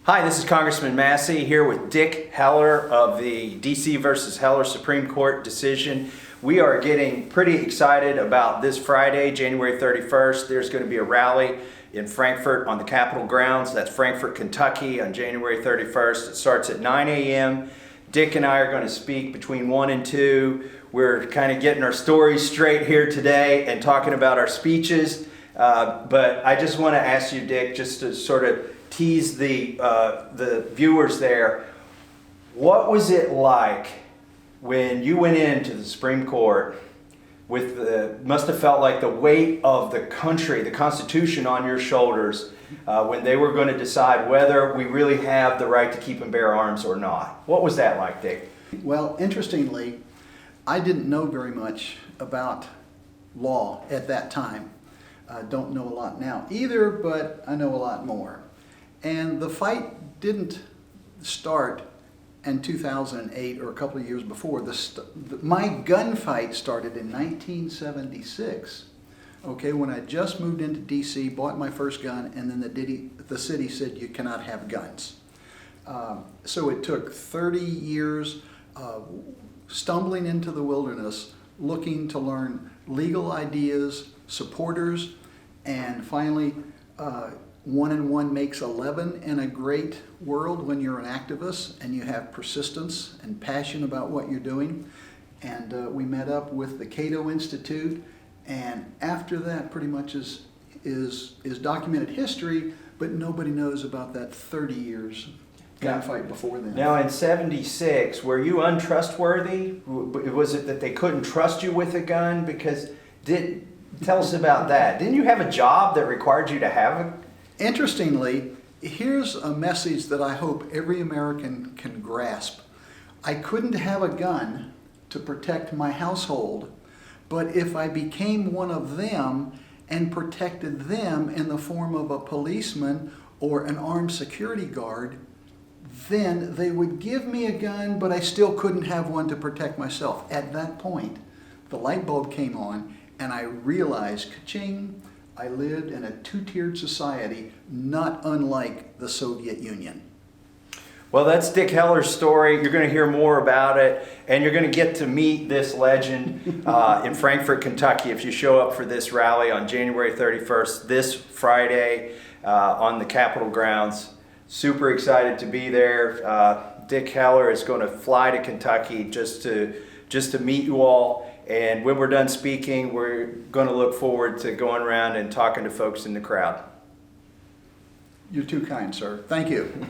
Hi, this is Congressman Massie here with Dick Heller of the DC versus Heller Supreme Court decision. We are getting pretty excited about this Friday, January 31st. There's going to be a rally in Frankfort on the Capitol grounds. That's Frankfort, Kentucky on January 31st. It starts at 9 a.m. Dick and I are going to speak between 1 and 2. We're kind of getting our stories straight here today and talking about our speeches. But I just want to ask you, Dick, just to sort of tease the viewers there. What was it like when you went into the Supreme Court with must have felt like the weight of the country, the Constitution on your shoulders, when they were going to decide whether we really have the right to keep and bear arms or not? What was that like, Dick? Well, interestingly, I didn't know very much about law at that time. I don't know a lot now either, but I know a lot more. And the fight didn't start in 2008 or a couple of years before. My gunfight started in 1976, okay, when I just moved into DC, bought my first gun, and then the city said you cannot have guns. So it took 30 years of stumbling into the wilderness, looking to learn legal ideas, supporters, and finally 1 and 1 makes 11 in a great world when you're an activist and you have persistence and passion about what you're doing. And we met up with the Cato Institute, and after that pretty much is documented history, but nobody knows about that 30 years gunfight before then. Now in 76, were you untrustworthy? Was it that they couldn't trust you with a gun? Because tell us about that. Didn't you have a job that required you to have a... Interestingly, here's a message that I hope every American can grasp. I couldn't have a gun to protect my household, but if I became one of them and protected them in the form of a policeman or an armed security guard, then they would give me a gun, but I still couldn't have one to protect myself. At that point, the light bulb came on, and I realized, ka-ching, I lived in a two-tiered society, not unlike the Soviet Union. Well, that's Dick Heller's story. You're going to hear more about it, and you're going to get to meet this legend in Frankfort, Kentucky, if you show up for this rally on January 31st, this Friday on the Capitol grounds. Super excited to be there. Dick Heller is going to fly to Kentucky just to meet you all. And when we're done speaking, we're going to look forward to going around and talking to folks in the crowd. You're too kind, sir. Thank you.